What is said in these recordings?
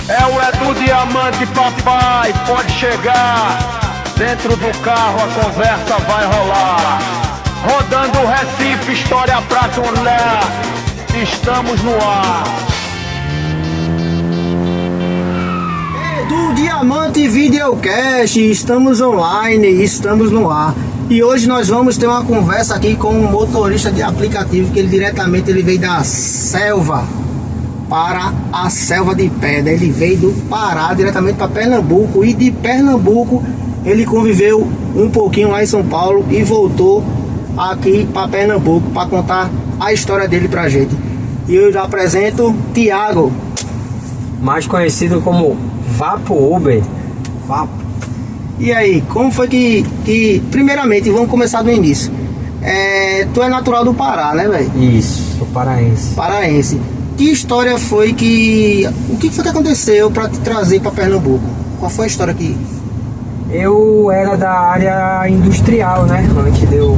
É o Edu Diamante, papai, pode chegar. Dentro do carro a conversa vai rolar. Rodando o Recife, história pra contar. Estamos no ar. Edu Diamante Videocast, estamos online, estamos no ar. E hoje nós vamos ter uma conversa aqui com um motorista de aplicativo que ele veio da selva para a selva de pedra. Ele veio do Pará diretamente para Pernambuco, e de Pernambuco ele conviveu um pouquinho lá em São Paulo e voltou aqui para Pernambuco para contar a história dele pra gente. E eu já apresento Thiago, mais conhecido como Vapo Uber. Vapo. E aí, como foi que primeiramente, vamos começar do início. Tu é natural do Pará, né, velho? Isso, sou paraense. Paraense. Que história foi o que foi que aconteceu para te trazer para Pernambuco? Qual foi a história que... Eu era da área industrial, né? Antes de eu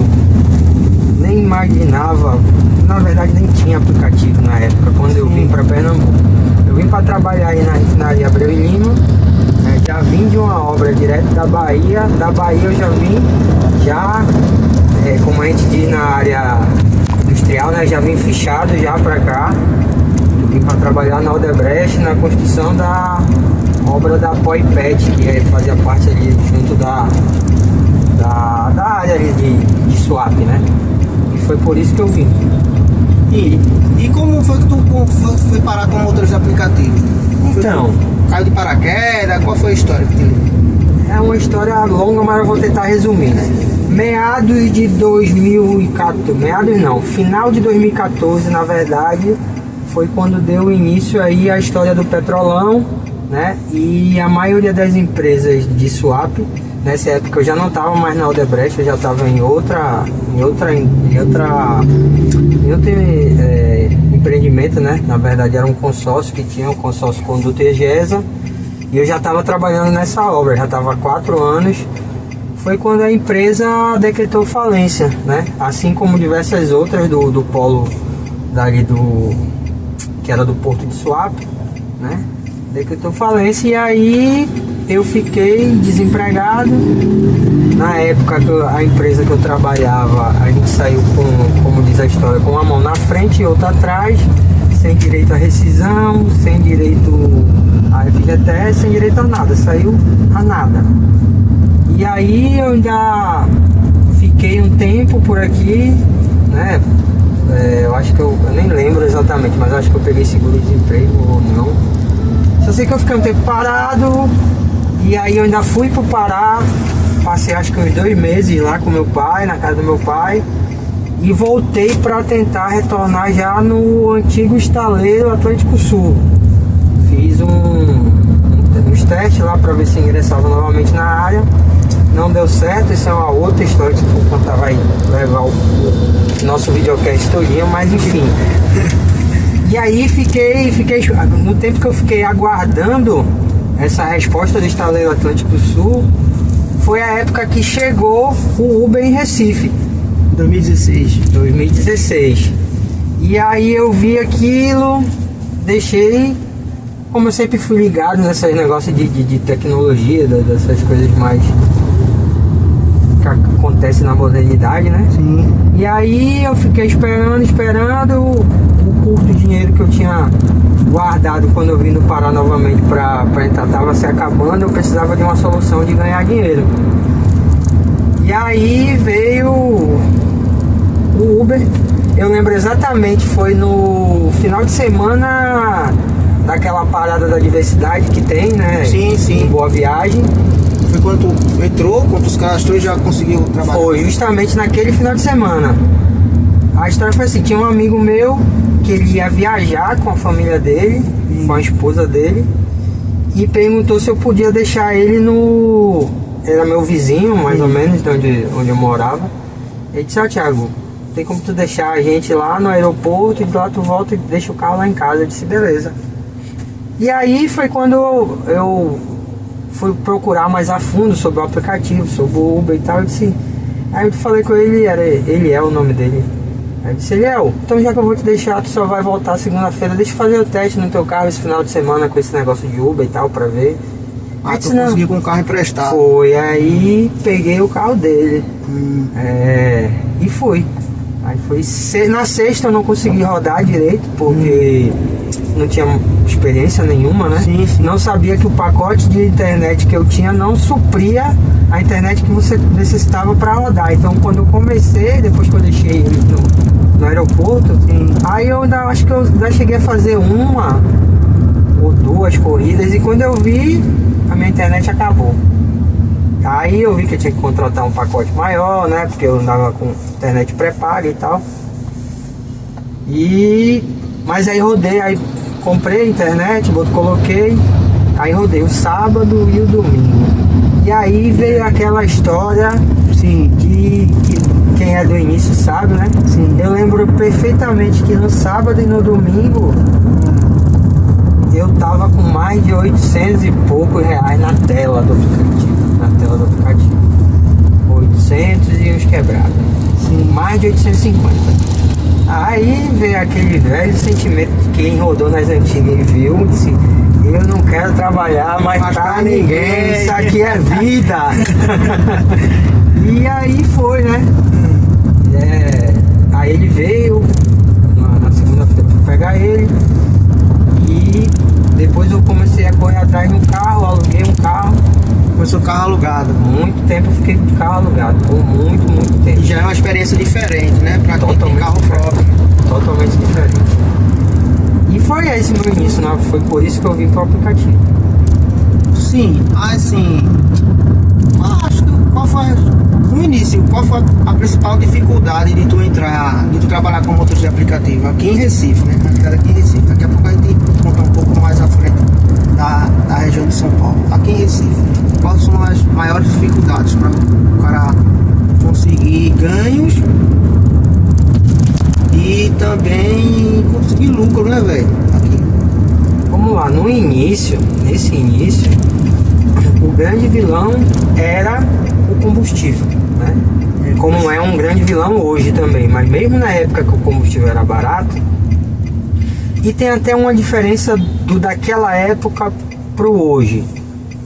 nem imaginava, na verdade nem tinha aplicativo na época, quando eu vim para Pernambuco. Eu vim para trabalhar aí na refinaria Abreu e Lima, né? Já vim de uma obra direto da Bahia eu já vim, como a gente diz na área industrial, né? Já vim fichado já para cá. Vim para trabalhar na Odebrecht, na construção da obra da Poipet, que fazia parte ali junto da área ali de Suape, né? E foi por isso que eu vim. E como foi que tu foi parar como motorista de aplicativo? Então, caiu de paraquedas? Qual foi a história que teve? É uma história longa, mas eu vou tentar resumir. Meados de 2014, final de 2014, na verdade, foi quando deu início aí a história do Petrolão, né? E a maioria das empresas de Suape, nessa época eu já não estava mais na Odebrecht, eu já estava em outro empreendimento, né? Na verdade era um consórcio que tinha, o consórcio Conduta e Egesa, e eu já estava trabalhando nessa obra, já estava há 4 anos. Foi quando a empresa decretou falência, né? Assim como diversas outras do polo dali que era do Porto de Suape, né? Decretou falência, e aí eu fiquei desempregado. Na época a empresa que eu trabalhava, a gente saiu como diz a história, com uma mão na frente e outra atrás, sem direito à rescisão, sem direito a FGTS, sem direito a nada, saiu a nada. E aí eu ainda fiquei um tempo por aqui, né? Eu acho que eu nem lembro exatamente, mas acho que eu peguei seguro-desemprego ou não. Só sei que eu fiquei um tempo parado, e aí eu ainda fui pro Pará, passei acho que uns 2 meses lá com meu pai, na casa do meu pai, e voltei para tentar retornar já no antigo estaleiro Atlântico Sul. Fiz uns testes lá para ver se ingressava novamente na área. Não deu certo, isso é uma outra história que eu vou contar, vai levar o nosso videocast todinho, mas enfim. E aí fiquei, no tempo que eu fiquei aguardando essa resposta do estaleiro Atlântico Sul, foi a época que chegou o Uber em Recife. 2016. E aí eu vi aquilo, deixei, como eu sempre fui ligado nesses negócios de tecnologia, dessas coisas mais que acontece na modernidade, né? Sim. E aí eu fiquei esperando o curto dinheiro que eu tinha guardado quando eu vim do Pará novamente para entrar, tava se acabando, eu precisava de uma solução de ganhar dinheiro. E aí veio o Uber, eu lembro exatamente, foi no final de semana daquela parada da diversidade que tem, né? Sim. Em Boa Viagem. Foi quando tu entrou, quando os caras já conseguiu trabalhar? Foi justamente naquele final de semana. A história foi assim, tinha um amigo meu que ele ia viajar com a família dele, com a esposa dele, e perguntou se eu podia deixar ele era meu vizinho, mais ou menos, de onde eu morava. Ele disse: Thiago, tem como tu deixar a gente lá no aeroporto, e de lá tu volta e deixa o carro lá em casa. Eu disse: beleza. E aí foi quando eu fui procurar mais a fundo sobre o aplicativo, sobre o Uber e tal. Aí eu falei com ele, ele é o nome dele. Aí disse, Léo, então já que eu vou te deixar, tu só vai voltar segunda-feira, deixa eu fazer o teste no teu carro esse final de semana com esse negócio de Uber e tal, pra ver. Ah, tu conseguiu com o carro emprestado. Foi, aí peguei o carro dele. E fui. Aí foi na sexta eu não consegui rodar direito, porque não tinha experiência nenhuma, né? Sim. Não sabia que o pacote de internet que eu tinha não supria a internet que você necessitava para rodar. Então quando eu comecei, depois que eu deixei ele no aeroporto, aí eu acho que eu ainda cheguei a fazer uma ou duas corridas, e quando eu vi, a minha internet acabou. Aí eu vi que eu tinha que contratar um pacote maior, né? Porque eu andava com internet pré-paga e tal. Mas aí rodei, aí comprei a internet, coloquei, aí rodei o sábado e o domingo. E aí veio aquela história, Sim. que quem é do início sabe, né? Sim. Eu lembro perfeitamente que no sábado e no domingo eu tava com mais de 800 e poucos reais na tela do aplicativo. 800 e uns quebrados. Sim. Mais de 850. Aí veio aquele velho sentimento de quem rodou nas antigas e viu, disse, eu não quero trabalhar mais pra ninguém, isso aqui é vida. E aí foi, né? Aí ele veio na segunda-feira pra pegar ele, e depois eu comecei a correr atrás de um carro, aluguei um carro. Começou o carro alugado. Muito tempo eu fiquei com o carro alugado, por muito tempo. E já é uma experiência diferente, né? Pra quem tem carro próprio. Totalmente diferente. E foi esse meu início, né? Foi por isso que eu vim pro aplicativo. Sim, assim, acho que qual foi, no início, qual foi a principal dificuldade de tu trabalhar com motorista de aplicativo aqui em Recife, né? Aqui em Recife, daqui a pouco a gente conta um pouco mais à frente da região de São Paulo. Aqui em Recife, quais são as maiores dificuldades para o cara conseguir ganhos e também conseguir lucro, né, velho? Aqui. Vamos lá, nesse início, o grande vilão era o combustível, né? Como é um grande vilão hoje também, mas mesmo na época que o combustível era barato, e tem até uma diferença daquela época pro hoje,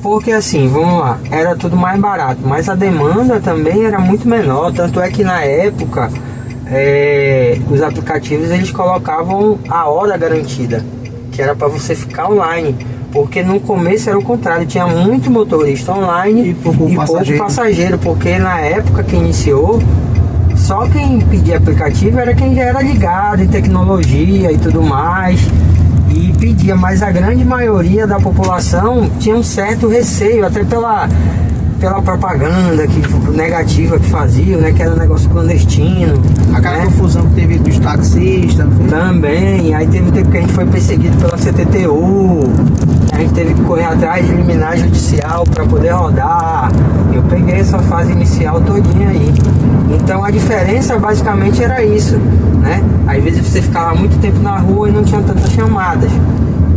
porque assim, vamos lá, era tudo mais barato, mas a demanda também era muito menor, tanto é que na época os aplicativos eles colocavam a hora garantida, que era para você ficar online, porque no começo era o contrário, tinha muito motorista online e pouco passageiro, porque na época que iniciou, só quem pedia aplicativo era quem já era ligado em tecnologia e tudo mais, e pedia, mas a grande maioria da população tinha um certo receio, até pela propaganda negativa que faziam, né? Que era um negócio clandestino. Aquela né? confusão que teve dos taxistas. Também, aí teve tempo que a gente foi perseguido pela CTTU, a gente teve que correr atrás de liminar judicial para poder rodar. Eu peguei essa fase inicial todinha aí. Então a diferença basicamente era isso, né? Às vezes você ficava muito tempo na rua e não tinha tantas chamadas.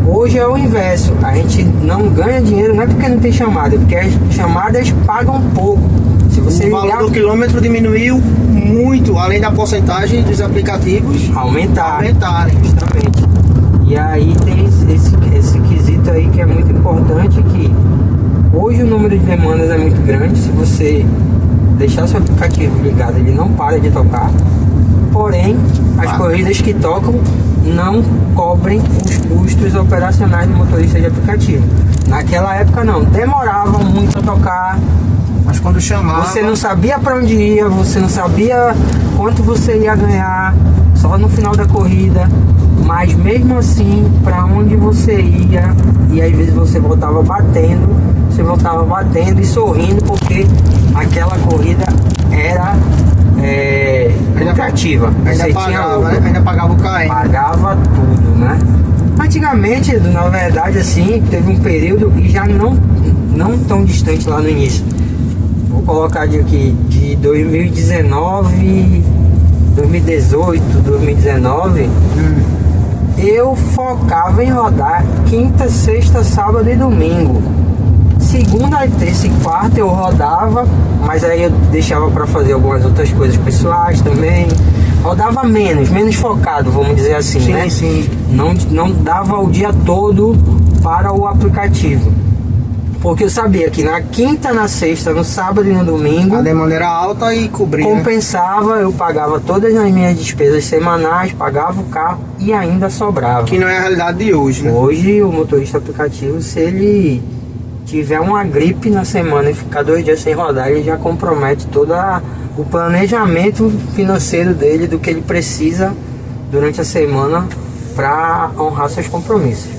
Hoje é o inverso, a gente não ganha dinheiro, não é porque não tem chamada, é porque as chamadas pagam pouco. Se você o valor do quilômetro diminuiu muito, além da porcentagem dos aplicativos aumentarem. Justamente. E aí tem esse quesito aí que é muito importante, que hoje o número de demandas é muito grande. Se você deixar seu aplicativo ligado, ele não para de tocar. Porém, as corridas que tocam não cobrem os custos operacionais do motorista de aplicativo. Naquela época não, demoravam muito a tocar. Mas quando chamava, você não sabia para onde ia, você não sabia quanto você ia ganhar, só no final da corrida. Mas mesmo assim, para onde você ia, e às vezes você voltava batendo e sorrindo, porque aquela corrida era lucrativa. Ainda pagava o KM. Pagava tudo, né? Antigamente, na verdade, assim, teve um período, e já não tão distante lá no início. Vou colocar de 2019, 2018, 2019, eu focava em rodar quinta, sexta, sábado e domingo. Segunda, terça e quarta eu rodava, mas aí eu deixava para fazer algumas outras coisas pessoais também. rodava menos focado, vamos dizer assim, Sim, né? sim. Não dava o dia todo para o aplicativo. Porque eu sabia que na quinta, na sexta, no sábado e no domingo, A demanda era alta e cobria. compensava, eu pagava todas as minhas despesas semanais, pagava o carro e ainda sobrava. Que não é a realidade de hoje, né? Hoje o motorista aplicativo, se ele tiver uma gripe na semana e ficar 2 dias sem rodar, ele já compromete todo o planejamento financeiro dele, do que ele precisa durante a semana para honrar seus compromissos.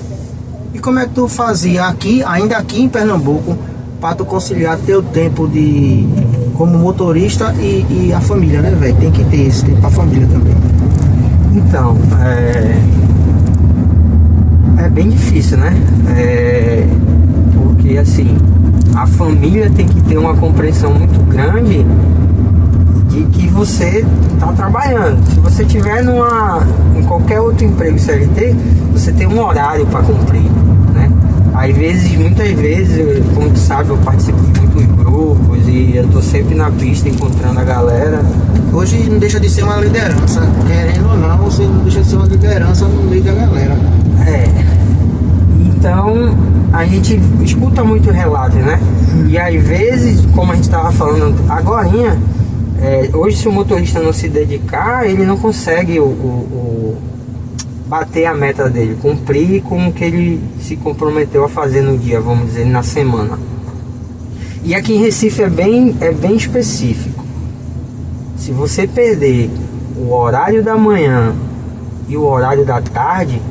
E como é que tu fazia aqui, ainda aqui em Pernambuco, para tu conciliar teu tempo de como motorista e a família, né, velho? Tem que ter esse tempo pra família também. Então, é bem difícil, né? Porque assim, a família tem que ter uma compreensão muito grande de que você está trabalhando. Se você tiver em qualquer outro emprego CLT, você tem um horário para cumprir, né? Às vezes, muitas vezes, como tu sabe, eu participo de muitos grupos e eu tô sempre na pista encontrando a galera. Hoje não deixa de ser uma liderança, querendo ou não, você não deixa de ser uma liderança no meio da galera. Então a gente escuta muito relato, né? E às vezes, como a gente estava falando agorinha, hoje se o motorista não se dedicar, ele não consegue bater a meta dele, cumprir com o que ele se comprometeu a fazer no dia, vamos dizer, na semana. E aqui em Recife é bem específico. Se você perder o horário da manhã e o horário da tarde,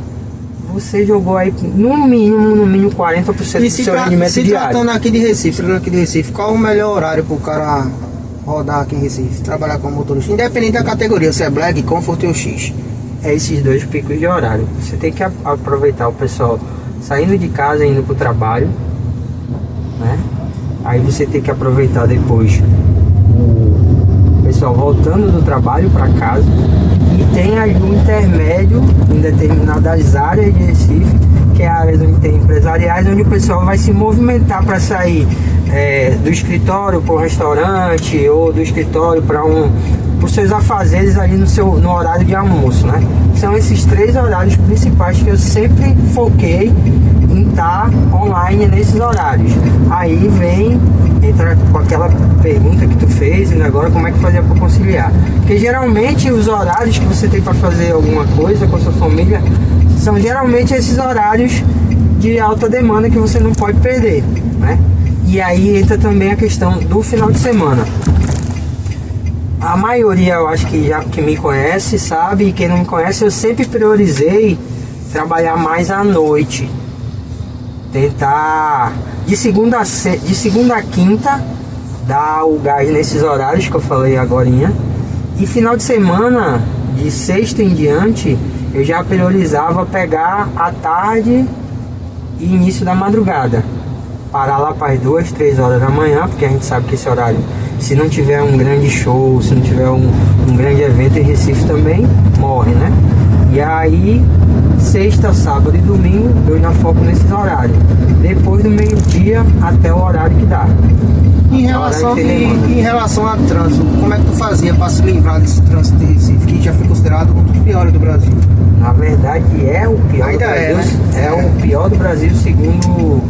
você jogou aí no mínimo 40% do seu rendimento se diário. tratando aqui de Recife, qual o melhor horário pro cara rodar aqui em Recife, trabalhar como motorista? Independente da categoria, se é Black, Comfort ou X. É esses 2 picos de horário. Você tem que aproveitar o pessoal saindo de casa e indo pro trabalho, né? Aí você tem que aproveitar depois o pessoal voltando do trabalho para casa. E tem ali um intermédio em determinadas áreas de Recife, que é áreas onde tem empresariais, onde o pessoal vai se movimentar para sair do escritório para um restaurante, ou do escritório para os seus afazeres ali no horário de almoço, né? São esses 3 horários principais que eu sempre foquei em estar online nesses horários. Aí entra com aquela pergunta que tu fez, e agora como é que fazia para conciliar? Porque geralmente os horários que você tem para fazer alguma coisa com a sua família são geralmente esses horários de alta demanda que você não pode perder, né? E aí entra também a questão do final de semana. A maioria, eu acho que já que me conhece sabe, e quem não me conhece, eu sempre priorizei trabalhar mais à noite. Tentar de segunda a quinta dar o gás nesses horários que eu falei agorinha. E final de semana, de sexta em diante, eu já priorizava pegar a tarde e início da madrugada. Parar lá para as 2, 3 horas da manhã, porque a gente sabe que esse horário, se não tiver um grande show, se não tiver um grande evento em Recife também, morre, né? E aí, sexta, sábado e domingo, eu já foco nesses horários. Depois do meio-dia até o horário que dá. Em relação a trânsito, como é que tu fazia para se livrar desse trânsito de Recife, que já foi considerado um dos piores do Brasil? Na verdade, é o pior Ainda do Brasil. né? É o pior do Brasil, segundo...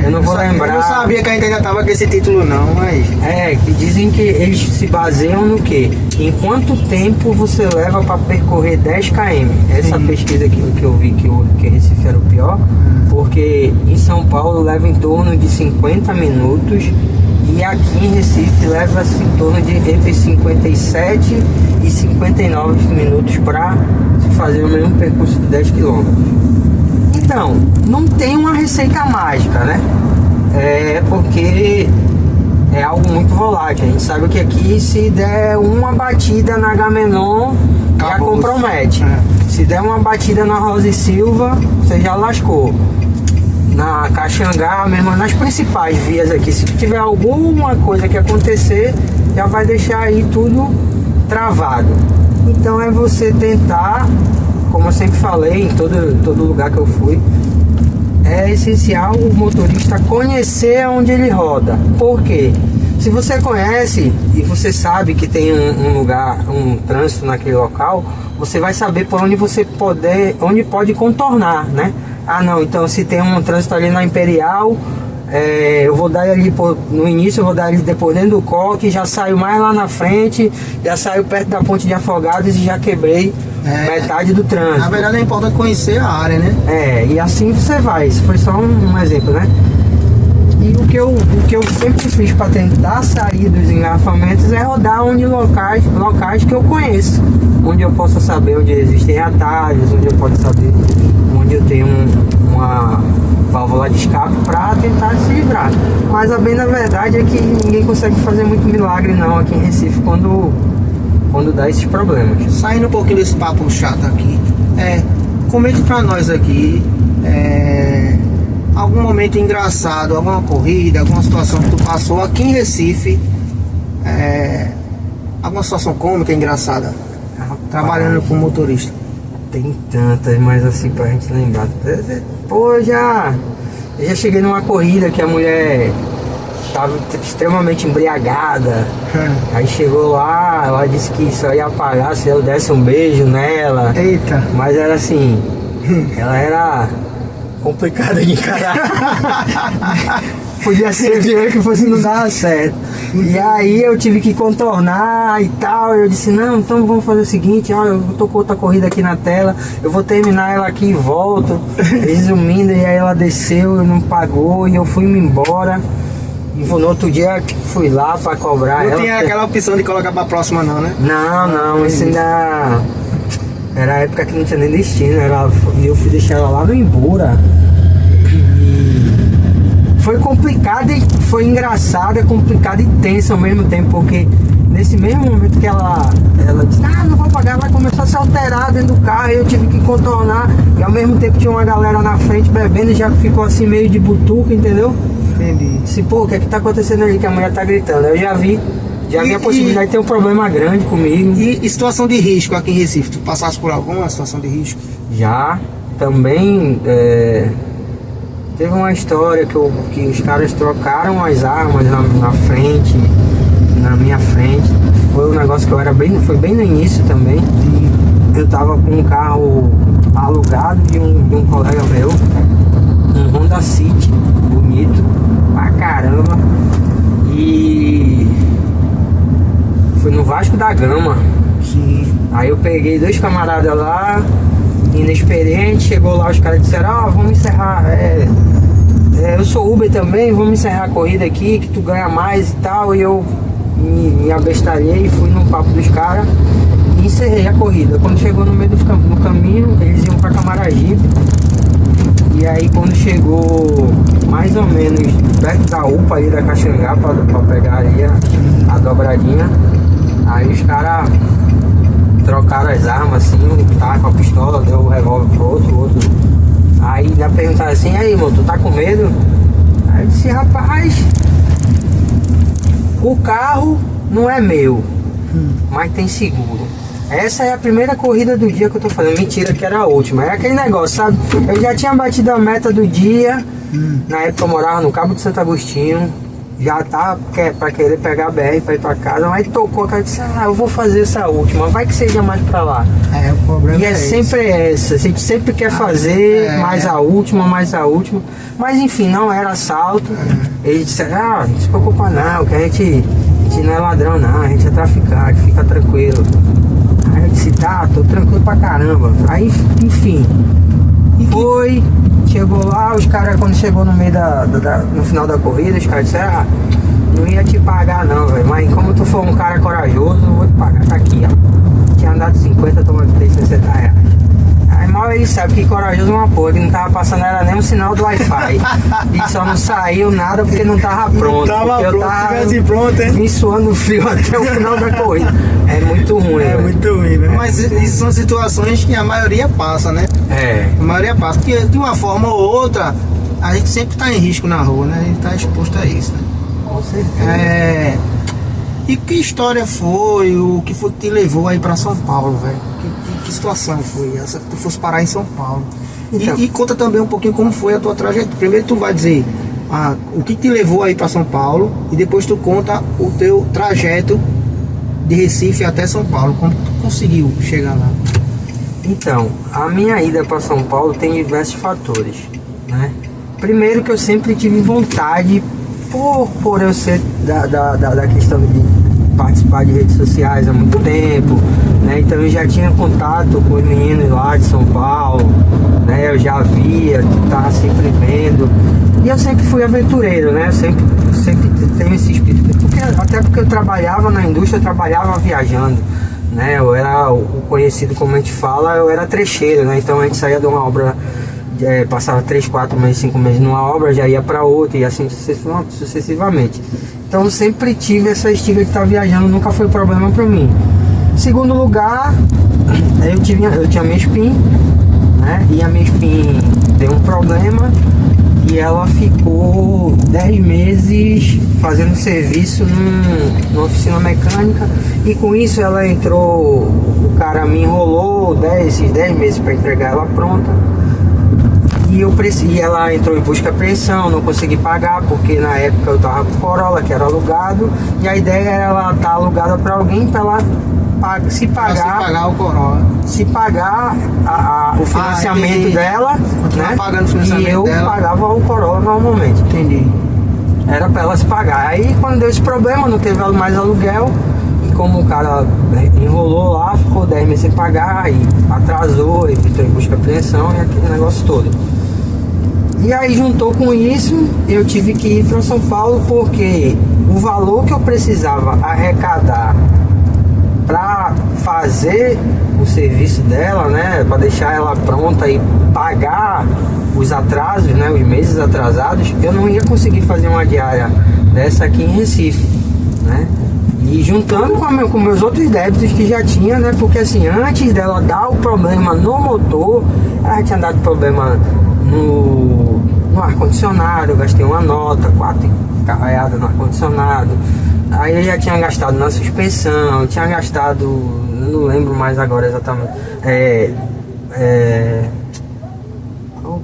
eu não vou lembrar. Eu não sabia que a gente ainda tava com esse título não, mas... Que dizem que eles se baseiam no quê? Em quanto tempo você leva para percorrer 10 km. Essa pesquisa que eu vi que Recife era o pior, porque em São Paulo leva em torno de 50 minutos e aqui em Recife leva-se em torno de entre 57 e 59 minutos para se fazer o mesmo percurso de 10 km. Então, não tem uma receita mágica, né? Porque é algo muito volátil. A gente sabe que aqui, se der uma batida na Agamenon, já compromete. Se der uma batida na Rosa e Silva, você já lascou. Na Caxangá, mesmo nas principais vias aqui, se tiver alguma coisa que acontecer, já vai deixar aí tudo travado. Então é você tentar, como eu sempre falei em todo lugar que eu fui, é essencial o motorista conhecer onde ele roda. Por quê? Se você conhece e você sabe que tem um lugar, um trânsito naquele local, você vai saber por onde onde pode contornar, né? Ah não, então se tem um trânsito ali na Imperial, eu vou dar ali no início, eu vou dar ali depois dentro do coque, já saio mais lá na frente, já saio perto da ponte de Afogados e já quebrei metade do trânsito. Na verdade é importante conhecer a área, né? E assim você vai. Isso foi só um exemplo, né? E o que eu sempre fiz para tentar sair dos engarrafamentos é rodar locais que eu conheço, onde eu possa saber onde existem atalhos, onde eu posso saber onde eu tenho uma válvula de escape para tentar se livrar. Mas a bem na verdade é que ninguém consegue fazer muito milagre não aqui em Recife quando dá esses problemas. Saindo um pouquinho desse papo chato aqui, comente pra nós aqui algum momento engraçado, alguma corrida, alguma situação que tu passou aqui em Recife, alguma situação cômica, engraçada, trabalhando como motorista. Tem tantas, mas assim pra gente lembrar. Pô, eu já cheguei numa corrida que a mulher tava extremamente embriagada. Aí chegou lá, ela disse que só ia pagar se eu desse um beijo nela. Eita! Mas era assim, ela era complicada de encarar. Podia ser dinheiro que fosse não dar certo. E aí eu tive que contornar e tal. Eu disse, não, então vamos fazer o seguinte, olha, eu tô com outra corrida aqui na tela, eu vou terminar ela aqui e volto. Resumindo, e aí ela desceu e não pagou e eu fui me embora. E no outro dia fui lá pra cobrar ela. Não tinha aquela opção de colocar pra próxima não, né? Não, isso ainda era a época que não tinha nem destino. Eu fui deixar ela lá no Imbura. E foi complicado e foi engraçado, complicado e tenso ao mesmo tempo, porque nesse mesmo momento que ela disse, não vou pagar, ela começou a se alterar dentro do carro, eu tive que contornar, e ao mesmo tempo tinha uma galera na frente bebendo, já ficou assim meio de butuca, entendeu? Entendi. Disse, pô, o que é que tá acontecendo ali que a mulher tá gritando? Eu já vi a possibilidade de ter um problema grande comigo. E situação de risco aqui em Recife, tu passasse por alguma situação de risco? Já, também teve uma história que os caras trocaram as armas na frente, na minha frente. Foi um negócio que foi bem no início também. Eu tava com um carro alugado de um colega meu, um Honda City, bonito pra caramba. E foi no Vasco da Gama. Sim. Aí eu peguei 2 camaradas lá, inexperiente, chegou lá, os caras disseram, vamos encerrar, eu sou Uber também, vamos encerrar a corrida aqui, que tu ganha mais e tal. E eu me abestalhei, fui no papo dos caras e encerrei a corrida. Quando chegou no meio do caminho, eles iam pra Camaragibe. E aí quando chegou mais ou menos perto da UPA ali da Caxangá pra pegar ali a dobradinha, aí os caras trocaram as armas assim, um tava com a pistola, deu o revólver pro outro. Aí já perguntaram assim, aí irmão, tu tá com medo? Aí eu disse, rapaz, o carro não é meu, mas tem seguro. Essa é a primeira corrida do dia que eu tô fazendo. Mentira que era a última. É aquele negócio, sabe? Eu já tinha batido a meta do dia. Na época eu morava no Cabo de Santo Agostinho. Já tava pra querer pegar a BR pra ir pra casa. Mas tocou, a cara disse, eu vou fazer essa última. Vai que seja mais pra lá. O problema é sempre essa. A gente sempre quer fazer mais a última. Mas enfim, não era assalto. Eles disseram, não se preocupa não, que a gente não é ladrão não, a gente é traficante, fica tranquilo. Aí eu disse, tô tranquilo pra caramba. Aí, enfim, chegou lá, os caras, quando chegou no meio no final da corrida, os caras disseram, não ia te pagar não, velho, mas como tu for um cara corajoso, eu vou te pagar, tá aqui, ó. Tinha andado 50, toma 60 reais. Aí mal ele sabe que corajoso é uma porra, que não tava passando era nem um sinal do Wi-Fi. E só não saiu nada porque não tava pronto. Eu tava me suando frio até o final da corrida. É muito ruim, muito ruim, né? Mas isso são situações que a maioria passa, né? A maioria passa, porque de uma forma ou outra, a gente sempre tá em risco na rua, né? A gente tá exposto a isso, né? Com certeza. E que história foi, o que foi que te levou aí pra São Paulo, velho? Que situação foi essa que tu fosse parar em São Paulo? Então, e conta também um pouquinho como foi a tua trajetória. Primeiro tu vai dizer o que te levou aí para São Paulo e depois tu conta o teu trajeto de Recife até São Paulo, como tu conseguiu chegar lá? Então, a minha ida para São Paulo tem diversos fatores, né? Primeiro que eu sempre tive vontade, por eu ser da questão de participar de redes sociais há muito tempo, né? Então eu já tinha contato com os meninos lá de São Paulo, né? Eu já via, estava sempre vendo, e eu sempre fui aventureiro, né? Eu sempre tenho esse espírito, até porque eu trabalhava na indústria, eu trabalhava viajando, né? Eu era o conhecido, como a gente fala, eu era trecheiro, né? Então a gente saía de uma obra, passava 3, 4 meses, 5 meses numa obra, já ia para outra e assim sucessivamente. Então eu sempre tive essa estiga de estar viajando, nunca foi problema para mim. Segundo lugar, eu tinha minha SPIN, né? E a minha SPIN deu um problema e ela ficou 10 meses fazendo serviço numa oficina mecânica, e com isso ela entrou, o cara me enrolou esses 10 meses para entregar ela pronta. E ela entrou em busca e apreensão, não consegui pagar, porque na época eu tava com o Corolla, que era alugado, e a ideia era ela estar alugada para alguém, para ela se pagar o Corolla. Se pagar o financiamento dela, né? Pagando o financiamento e eu dela. pagava o Corolla normalmente. Entendi. Era para ela se pagar. Aí quando deu esse problema, não teve mais aluguel, e como o cara enrolou lá, ficou 10 meses sem pagar, e atrasou, e entrou em busca e apreensão e aquele negócio todo. E aí juntou com isso, eu tive que ir para São Paulo, porque o valor que eu precisava arrecadar para fazer o serviço dela, né, para deixar ela pronta e pagar os atrasos, né, os meses atrasados, eu não ia conseguir fazer uma diária dessa aqui em Recife, né? E juntando com meus outros débitos que já tinha, né? Porque assim, antes dela dar o problema no motor, ela tinha dado problema no ar-condicionado, eu gastei uma nota, 4 carreadas no ar-condicionado. Aí eu já tinha gastado na suspensão, tinha gastado, eu não lembro mais agora exatamente.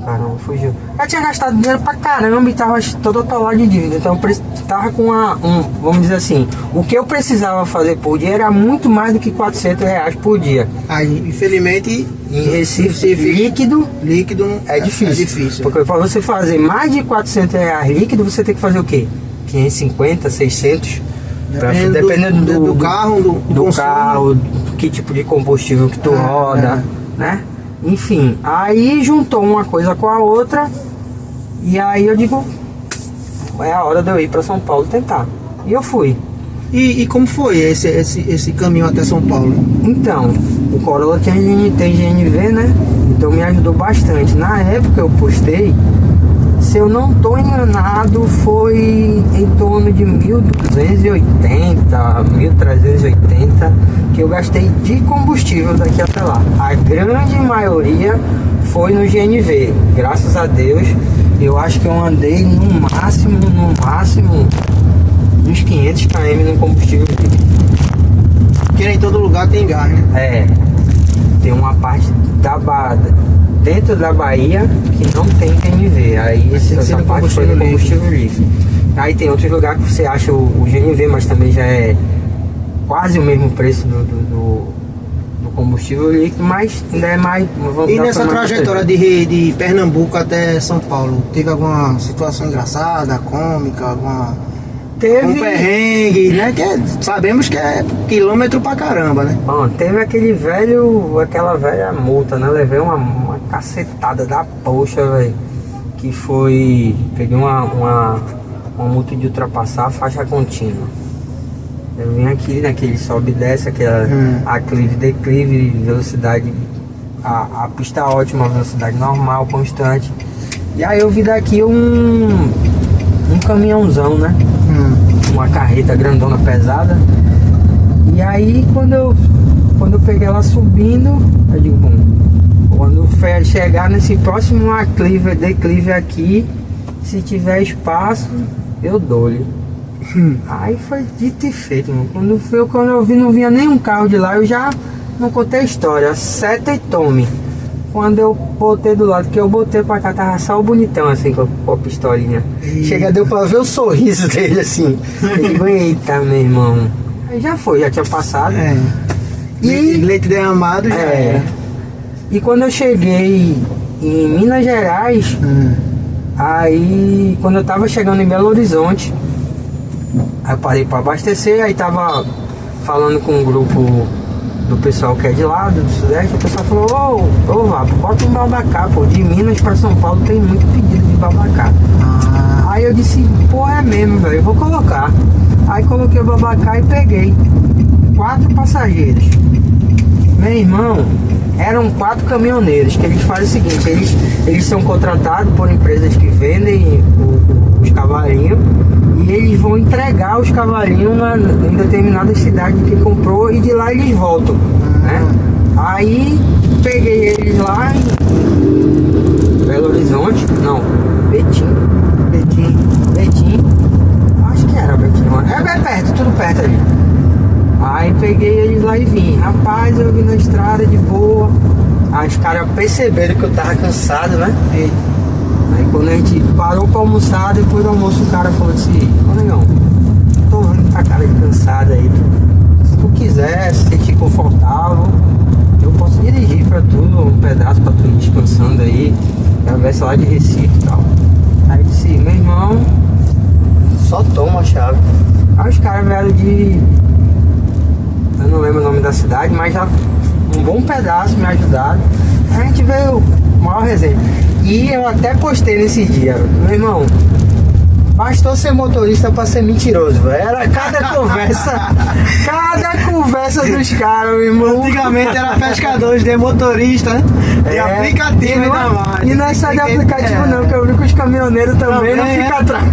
Caramba, fugiu. Eu tinha gastado dinheiro pra caramba e tava todo atolado de dívida. Então eu tava com vamos dizer assim, o que eu precisava fazer por dia era muito mais do que R$400 por dia. Aí, infelizmente, em Recife líquido é difícil. Porque para você fazer mais de R$400 líquido, você tem que fazer o quê? 550, 600? Dependendo do carro, do carro, que tipo de combustível que tu roda, né? Enfim, aí juntou uma coisa com a outra, e aí eu digo, é a hora de eu ir para São Paulo tentar. E eu fui. E como foi esse caminho até São Paulo? Então, o Corolla tem GNV, né? Então me ajudou bastante. Na época eu postei, se eu não tô enganado, foi em torno de 1.280, 1.380 que eu gastei de combustível daqui até lá. A grande maioria foi no GNV, graças a Deus. Eu acho que eu andei no máximo uns 500 km no combustível líquido. Porque em todo lugar tem gás, né? Tem uma parte dentro da Bahia que não tem GNV, aí essa parte foi no combustível líquido. Aí tem outros lugares que você acha o GNV, mas também já é quase o mesmo preço do combustível líquido, mas ainda é mais. E nessa trajetória de Pernambuco até São Paulo, teve alguma situação engraçada, cômica, algum perrengue, né? Sabemos que é quilômetro pra caramba, né? Bom, teve aquela velha multa, né? Levei uma cacetada da poxa, velho. Que foi. Peguei uma multa de ultrapassar a faixa contínua. Eu vim aqui naquele sobe e desce, aquela aclive, declive, velocidade, a pista ótima, velocidade normal, constante. E aí eu vi daqui um caminhãozão, né? Uma carreta grandona, pesada. E aí quando eu peguei ela subindo, eu digo, bom, quando chegar nesse próximo declive aqui, se tiver espaço, eu dou-lhe. Aí foi dito e feito, mano. Quando eu vi, não vinha nenhum carro de lá, eu já não contei a história. Seta e tome. Quando eu botei do lado, que eu botei pra cá, tava só o bonitão, assim, com a pistolinha. Chega, deu pra ver o sorriso dele, assim. Eu digo, eita, meu irmão. Aí já foi, já tinha passado. E leite derramado já era. E quando eu cheguei em Minas Gerais, aí quando eu tava chegando em Belo Horizonte, aí eu parei pra abastecer, aí tava falando com um grupo do pessoal que é de lá, do Sudeste, o pessoal falou, ô Vapo, bota um babacá, pô, de Minas pra São Paulo tem muito pedido de babacá. Aí eu disse, pô, é mesmo, velho, eu vou colocar. Aí coloquei o babacá e peguei 4 passageiros. Meu irmão, eram 4 caminhoneiros, que eles fazem o seguinte, eles são contratados por empresas que vendem os cavalinhos, e eles vão entregar os cavalinhos em determinada cidade que comprou, e de lá eles voltam, né? Aí peguei eles lá em Belo Horizonte, não, Betim, acho que era Betim, é perto, tudo perto ali. Aí peguei eles lá e vim. Rapaz, eu vim na estrada de boa. Aí os caras perceberam que eu tava cansado, né? Aí quando a gente parou pra almoçar, depois do almoço o cara falou assim, ô negão, tô vendo que tá cara de cansado aí. Se tu quiser se sentir confortável, eu posso dirigir pra tu um pedaço pra tu ir descansando aí. Atravessa lá de Recife e tal. Aí eu disse, meu irmão, só toma a chave. Aí os caras vieram de... eu não lembro o nome da cidade, mas já um bom pedaço me ajudaram. A gente veio maior resenha. E eu até postei nesse dia, meu irmão, bastou ser motorista pra ser mentiroso, velho. Era cada conversa dos caras, meu irmão. Antigamente era pescadores de motorista, né? De aplicativo ainda mais. E não é só de aplicativo não, que eu vi que os caminhoneiros também não ficam atrás.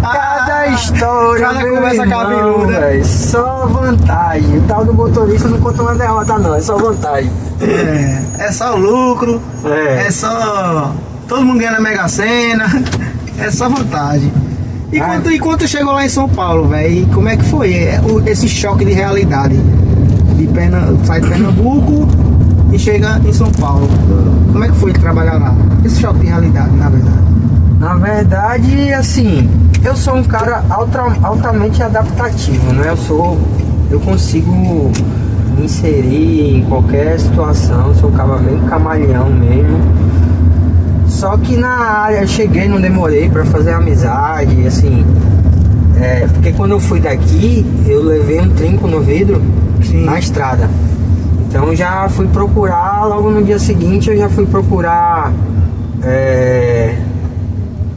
Cada história, cada conversa cabeluda, véio. Só vantagem. O tal do motorista não conta uma derrota não, é só vantagem. É só lucro, é só... todo mundo ganha na Mega Sena, é só vantagem. E quando chegou lá em São Paulo, velho, como é que foi esse choque de realidade? Sai de Pernambuco e chega em São Paulo. Como é que foi trabalhar lá? Esse choque de realidade, na verdade. Na verdade, assim, eu sou um cara altamente adaptativo, né? Eu consigo me inserir em qualquer situação, sou um cara bem camaleão mesmo. Só que na área, cheguei, não demorei pra fazer amizade, assim, porque quando eu fui daqui, eu levei um trinco no vidro na estrada. Então já fui procurar, logo no dia seguinte eu já fui procurar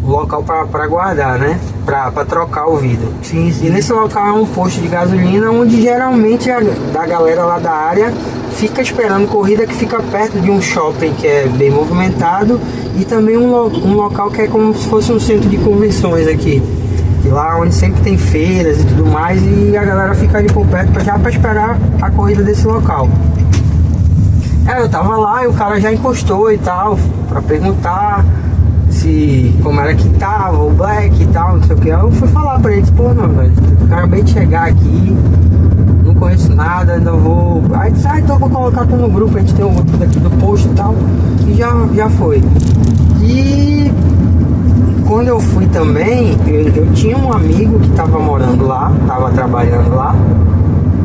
o local pra guardar, né? Pra trocar o vidro. Sim. E nesse local é um posto de gasolina, onde geralmente a galera lá da área fica esperando corrida, que fica perto de um shopping que é bem movimentado, e também um local que é como se fosse um centro de convenções aqui, e lá onde sempre tem feiras e tudo mais, e a galera fica ali por perto já para esperar a corrida desse local. Eu tava lá e o cara já encostou e tal, para perguntar como era que tava, o Black e tal, não sei o que. Eu fui falar pra ele, pô, não, velho, acabei de chegar aqui, não conheço nada, ainda vou... Aí disse, então eu vou colocar tu no grupo, a gente tem um grupo daqui do posto e tal, e já foi. E quando eu fui também, eu tinha um amigo que tava morando lá, tava trabalhando lá,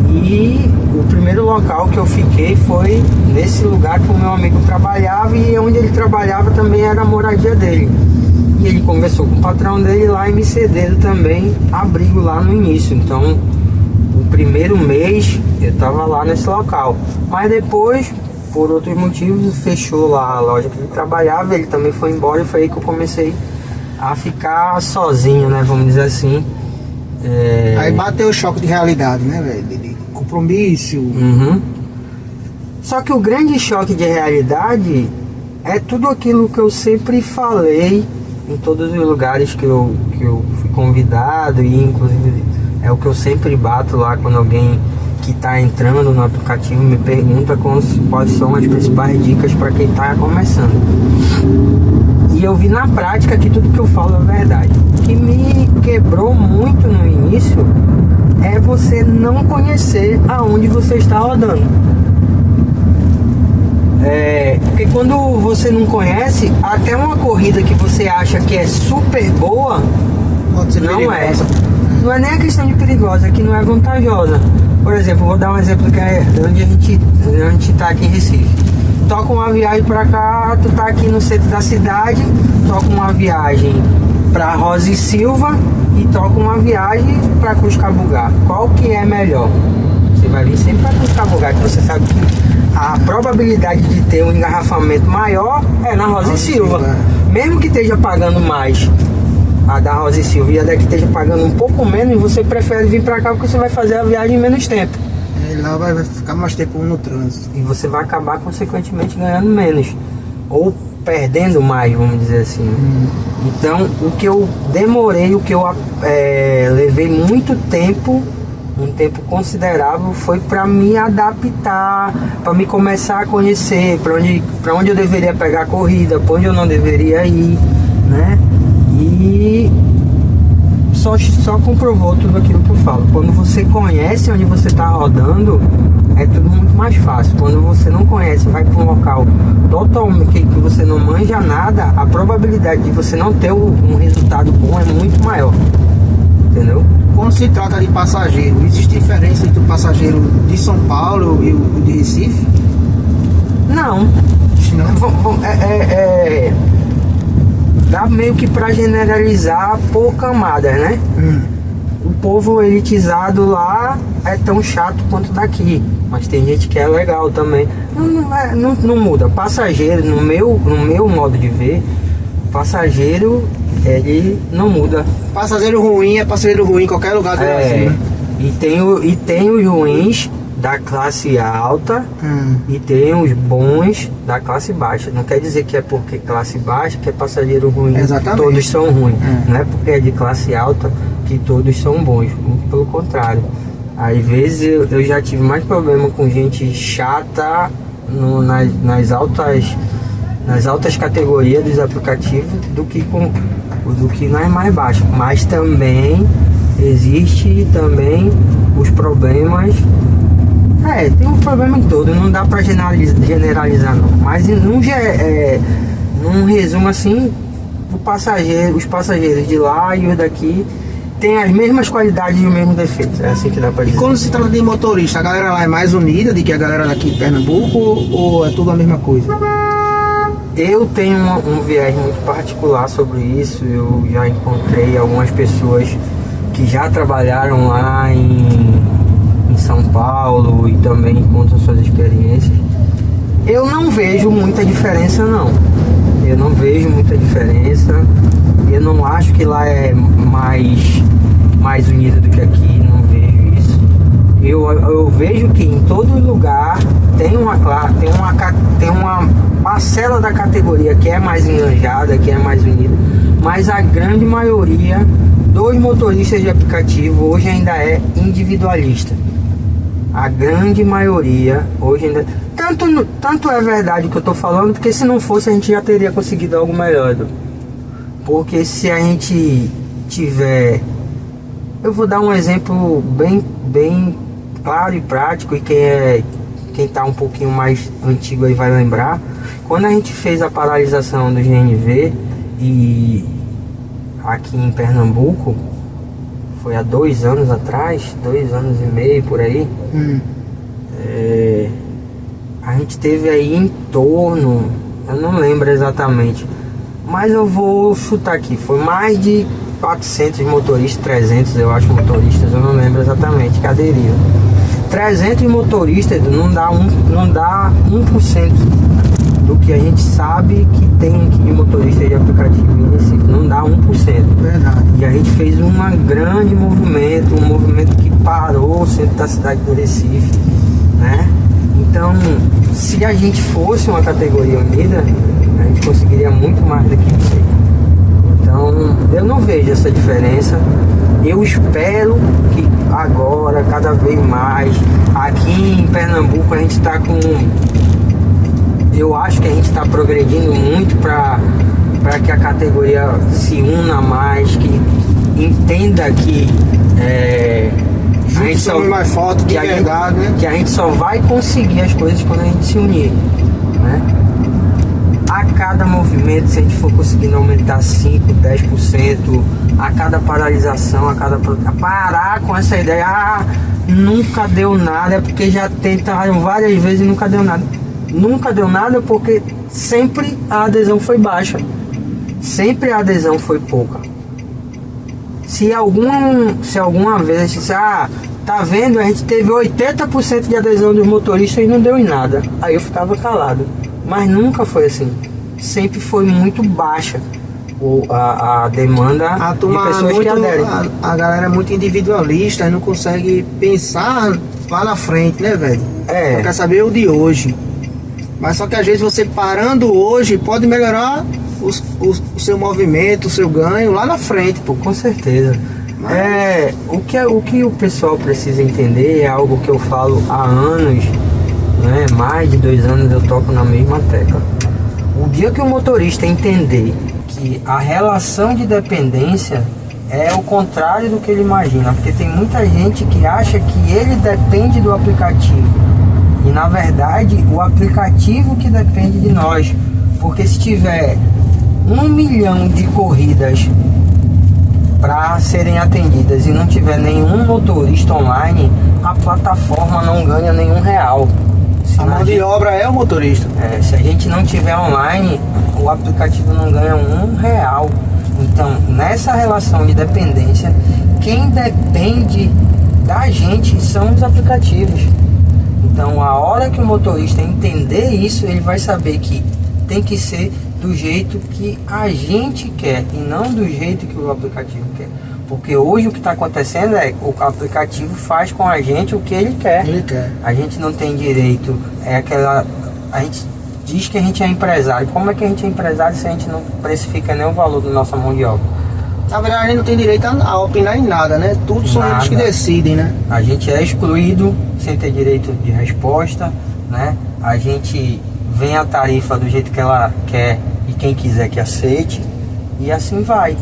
e o primeiro local que eu fiquei foi nesse lugar que o meu amigo trabalhava, e onde ele trabalhava também era a moradia dele. E ele conversou com o patrão dele lá e me cederam também abrigo lá no início. Então, o primeiro mês eu tava lá nesse local. Mas depois, por outros motivos, fechou lá a loja que ele trabalhava, ele também foi embora, e foi aí que eu comecei a ficar sozinho, né, vamos dizer assim. Aí bateu o choque de realidade, né, velho? Compromisso. Só que o grande choque de realidade é tudo aquilo que eu sempre falei em todos os lugares que eu fui convidado, e inclusive é o que eu sempre bato lá quando alguém que está entrando no aplicativo me pergunta quais são as principais dicas para quem está começando. E eu vi na prática que tudo que eu falo é verdade. O que me quebrou muito no início é você não conhecer aonde você está rodando. Porque quando você não conhece, até uma corrida que você acha que é super boa, Pode ser não perigosa. é. Não é nem a questão de perigosa, é que não é vantajosa. Por exemplo, vou dar um exemplo que é onde a gente tá aqui em Recife. Toca uma viagem pra cá, tu tá aqui no centro da cidade, toca uma viagem pra Rosa e Silva e toca uma viagem pra Cuscabugá. Qual que é melhor? Você vai vir sempre pra Cuscabugá, que você sabe que a probabilidade de ter um engarrafamento maior é na Rosa e Silva. Mesmo que esteja pagando mais a da Rosa e Silva e a daqui esteja pagando um pouco menos, você prefere vir pra cá porque você vai fazer a viagem em menos tempo. E lá vai ficar mais tempo no trânsito. E você vai acabar, consequentemente, ganhando menos. Ou perdendo mais, vamos dizer assim. Então, o que eu demorei, o que eu levei muito tempo, um tempo considerável, foi para me adaptar, para me começar a conhecer para onde eu deveria pegar a corrida, para onde eu não deveria ir, né? E só comprovou tudo aquilo que eu falo. Quando você conhece onde você está rodando, é tudo muito mais fácil. Quando você não conhece, vai para um local totalmente que você não manja nada, a probabilidade de você não ter um resultado bom é muito maior. Entendeu? Quando se trata de passageiro, existe diferença entre o passageiro de São Paulo e o de Recife? Não. Dá meio que pra generalizar por camadas, né? O povo elitizado lá é tão chato quanto daqui, mas tem gente que é legal também. Não muda. Passageiro, no meu modo de ver, passageiro, ele não muda. Passageiro ruim é passageiro ruim em qualquer lugar do Brasil. E tem os ruins da classe alta e tem os bons da classe baixa. Não quer dizer que é porque classe baixa que é passageiro ruim. Exatamente. Todos são ruins. Não é porque é de classe alta que todos são bons. Muito pelo contrário. Às vezes eu já tive mais problema com gente chata nas altas categorias dos aplicativos do que nas mais baixas. Mas também existe também os problemas. Tem um problema em todo, não dá pra generalizar não. Mas num resumo assim, os passageiros de lá e os daqui têm as mesmas qualidades e os mesmos defeitos. É assim que dá pra dizer. E quando se trata de motorista, a galera lá é mais unida do que a galera daqui de Pernambuco ou é tudo a mesma coisa? Eu tenho um viés muito particular sobre isso. Eu já encontrei algumas pessoas que já trabalharam lá em São Paulo e também contam suas experiências. Eu não vejo muita diferença não. Eu não vejo muita diferença. Eu não acho que lá é mais unido do que aqui. Não vejo isso. Eu vejo que em todo lugar tem uma parcela da categoria que é mais enganjada, que é mais unida, mas a grande maioria dos motoristas de aplicativo hoje ainda é individualista. A grande maioria hoje ainda... Tanto é verdade o que eu tô falando, porque se não fosse a gente já teria conseguido algo melhor. Porque se a gente tiver... Eu vou dar um exemplo bem claro e prático, e quem tá um pouquinho mais antigo aí vai lembrar. Quando a gente fez a paralisação do GNV e aqui em Pernambuco, foi há 2 anos atrás, 2 anos e meio por aí. A gente teve aí em torno, eu não lembro exatamente, mas eu vou chutar aqui, foi mais de 400 motoristas, 300 eu acho motoristas, eu não lembro exatamente que aderiram. 300 motoristas não dá 1% do que a gente sabe que tem aqui de motorista de aplicativo em Recife, não dá 1%. Verdade. E a gente fez um grande movimento, um movimento que parou o centro da cidade do Recife, né? Então, se a gente fosse uma categoria unida, a gente conseguiria muito mais do que isso. Então, eu não vejo essa diferença. Eu espero que agora, cada vez mais, aqui em Pernambuco a gente está com... Eu acho que a gente está progredindo muito para que a categoria se una mais, que entenda que a gente só mais forte que a verdade, né? Que a gente só vai conseguir as coisas quando a gente se unir, né? né? A cada movimento, se a gente for conseguindo aumentar 5, 10%, a cada paralisação, parar com essa ideia, nunca deu nada, é porque já tentaram várias vezes e nunca deu nada. Nunca deu nada porque sempre a adesão foi baixa, sempre a adesão foi pouca. Se alguma vez a gente disse, tá vendo, a gente teve 80% de adesão dos motoristas e não deu em nada, aí eu ficava calado. Mas nunca foi assim, sempre foi muito baixa a demanda de pessoas que aderem. A galera é muito individualista e não consegue pensar lá na frente, né, velho? Não quer saber o de hoje. Mas só que às vezes você parando hoje pode melhorar o seu movimento, o seu ganho lá na frente, pô. Com certeza. Mas... o que o pessoal precisa entender é algo que eu falo há anos, né? Mais de 2 anos eu toco na mesma tecla. O dia que o motorista entender que a relação de dependência é o contrário do que ele imagina, porque tem muita gente que acha que ele depende do aplicativo e na verdade o aplicativo que depende de nós, porque se tiver 1 milhão de corridas para serem atendidas e não tiver nenhum motorista online, a plataforma não ganha nenhum real. A mão de obra é o motorista. Se a gente não tiver online, o aplicativo não ganha um real. Então, nessa relação de dependência, quem depende da gente são os aplicativos. Então, a hora que o motorista entender isso, ele vai saber que tem que ser do jeito que a gente quer e não do jeito que o aplicativo quer. Porque hoje o que está acontecendo é que o aplicativo faz com a gente o que ele quer. A gente não tem direito, a gente diz que a gente é empresário. Como é que a gente é empresário se a gente não precifica nem o valor da nossa mão de obra? Na verdade, a gente não tem direito a opinar em nada, né? Tudo são eles que decidem, né? A gente é excluído sem ter direito de resposta, né? A gente vem a tarifa do jeito que ela quer e quem quiser que aceite, e assim vai,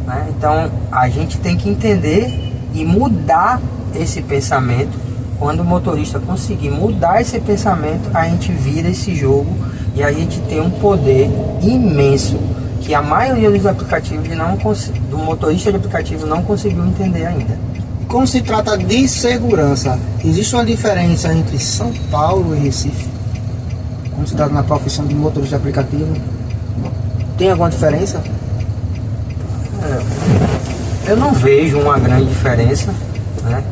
né? Então a gente tem que entender e mudar esse pensamento. Quando o motorista conseguir mudar esse pensamento, a gente vira esse jogo e a gente tem um poder imenso que a maioria dos aplicativos do motorista de aplicativo não conseguiu entender ainda. E como se trata de segurança, existe uma diferença entre São Paulo e Recife? Como se trata na profissão de motorista de aplicativo? Tem alguma diferença? Eu não vejo uma grande diferença, né?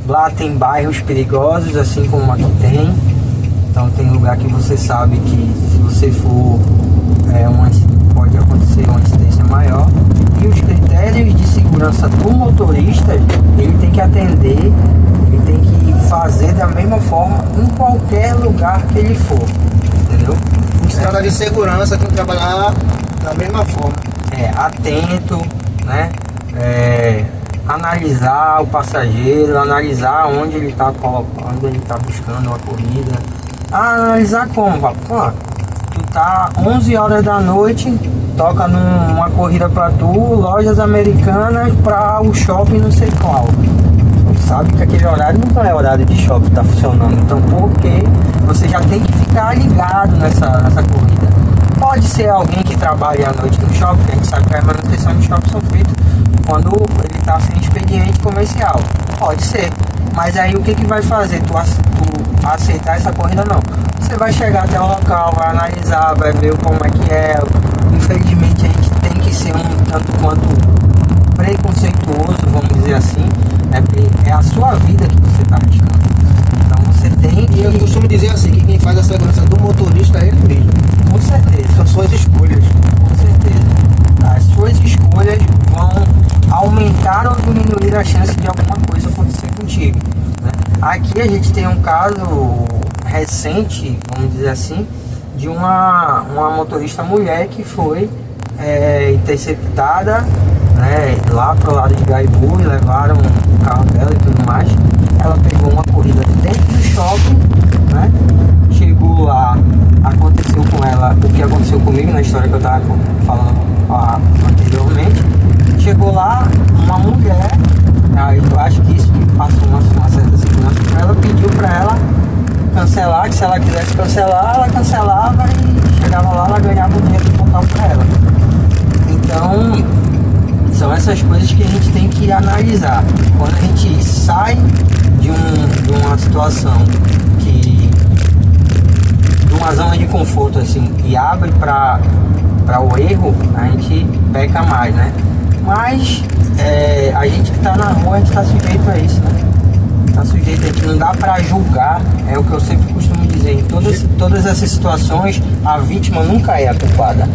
Lá tem bairros perigosos, assim como aqui tem. Então tem lugar que você sabe que se você for, pode acontecer uma incidência maior. E os critérios de segurança do motorista, ele tem que atender, ele tem que fazer da mesma forma em qualquer lugar que ele for, entendeu? Se trata de segurança, tem que trabalhar da mesma forma. Atento, né? Analisar o passageiro, analisar onde ele está buscando a corrida. Analisar como? Tu tá 11 horas da noite, toca numa corrida pra tu, lojas americanas pra o shopping não sei qual. Tu sabe que aquele horário não é horário de shopping, tá funcionando. Então por que você já tem que ficar ligado nessa corrida? Pode ser alguém que trabalha à noite no shopping, a gente sabe que a manutenção de shopping são feitas quando ele está sem expediente comercial. Pode ser, mas aí o que vai fazer tu aceitar essa corrida? Não, você vai chegar até o local, vai analisar, vai ver como é que é. Infelizmente a gente tem que ser um tanto quanto preconceituoso, vamos dizer assim, né? Porque é a sua vida que você está arriscando. Então você tem que... E eu costumo dizer assim, que quem faz a segurança do motorista é ele mesmo. Com certeza. São suas escolhas. Com certeza. As suas escolhas vão aumentar ou diminuir a chance de alguma coisa acontecer contigo, né? Aqui a gente tem um caso recente, vamos dizer assim, de uma motorista mulher que foi interceptada, né, lá pro lado de Gaibu, e levaram o carro dela e tudo mais. Ela pegou uma corrida dentro do shopping, né? Chegou lá, aconteceu com ela o que aconteceu comigo na história que eu estava falando anteriormente. Chegou lá uma mulher, eu acho que isso que passou uma certa segurança para ela, pediu para ela cancelar, que se ela quisesse cancelar, ela cancelava e chegava lá, ela ganhava o dinheiro total para ela. Então, são essas coisas que a gente tem que analisar. Quando a gente sai de uma situação de uma zona de conforto assim, e abre para o erro, a gente peca mais, né? Mas a gente que está na rua, a gente está sujeito a isso, né? Está sujeito, a gente não dá para julgar, é o que eu sempre costumo dizer. Em todas essas situações, a vítima nunca é a culpada.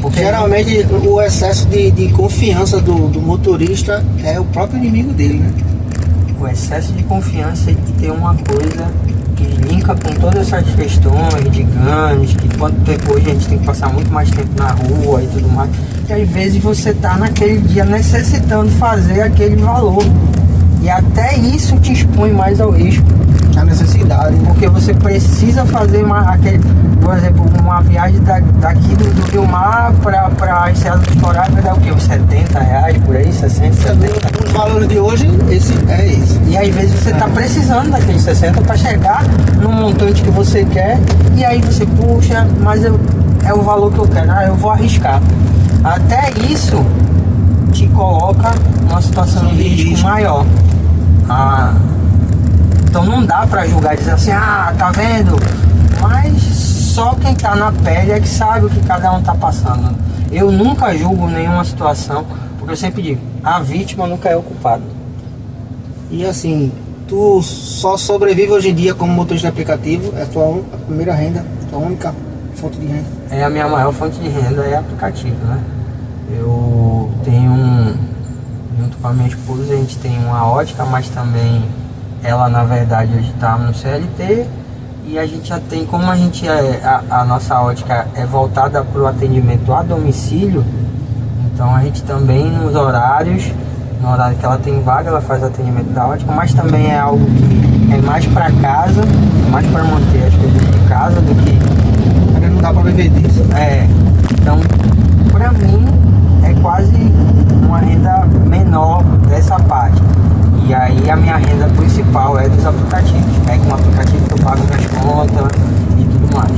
Porque geralmente o excesso de confiança do motorista é o próprio inimigo dele, né? O excesso de confiança e ter uma coisa que linka com todas essas questões de ganhos, que quanto tempo hoje a gente tem que passar muito mais tempo na rua e tudo mais, que às vezes você tá naquele dia necessitando fazer aquele valor, e até isso te expõe mais ao risco. A necessidade, né? Porque você precisa fazer por exemplo, uma viagem daqui do Rio Mar para Enseada dos Corais vai dar o quê? Uns R$70 por aí, 60, 70. Os valores de hoje, esse. E às vezes você está precisando daqueles 60 para chegar no montante que você quer, e aí você, puxa, mas é o valor que eu quero, eu vou arriscar. Até isso te coloca numa situação de risco maior. Então não dá pra julgar e dizer assim, tá vendo? Mas só quem tá na pele é que sabe o que cada um tá passando. Eu nunca julgo nenhuma situação, porque eu sempre digo, a vítima nunca é o culpado. E assim, tu só sobrevive hoje em dia como motorista de aplicativo, é a tua primeira renda, tua única fonte de renda? É a minha maior fonte de renda, é aplicativo, né? Eu tenho, junto com a minha esposa, a gente tem uma ótica, mas também ela na verdade hoje está no CLT, e a gente já tem, como a gente a nossa ótica é voltada para o atendimento a domicílio, então a gente também no horário que ela tem vaga, ela faz atendimento da ótica, mas também é algo que é mais para casa, mais para manter as coisas de casa do que não dá para viver disso. Então para mim é quase uma renda menor dessa parte. E aí a minha renda principal é dos aplicativos. É com o aplicativo que eu pago minhas contas e tudo mais.